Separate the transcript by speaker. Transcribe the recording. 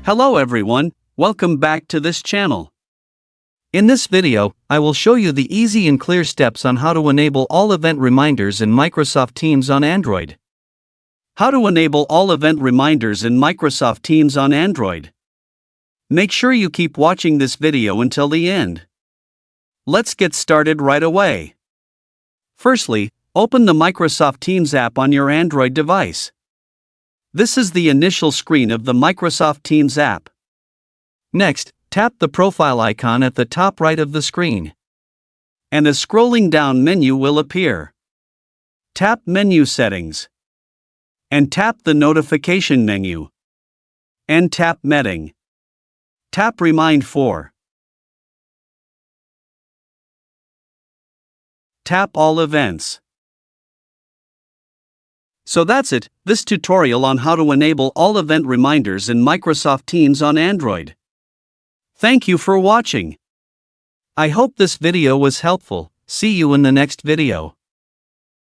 Speaker 1: Hello everyone, welcome back to this channel. In this video, I will show you the easy and clear steps on how to enable all event reminders in Microsoft Teams on Android. How to enable all event reminders in Microsoft Teams on Android. Make sure you keep watching this video until the end. Let's get started right away. Firstly, open the Microsoft Teams app on your Android device. This is the initial screen of the Microsoft Teams app. Next, tap the profile icon at the top right of the screen. And a scrolling down menu will appear. Tap Menu Settings. And tap the Notification menu. And tap Meeting. Tap Remind for. Tap All Events. So that's it, this tutorial on how to enable all event reminders in Microsoft Teams on Android. Thank you for watching. I hope this video was helpful. See you in the next video.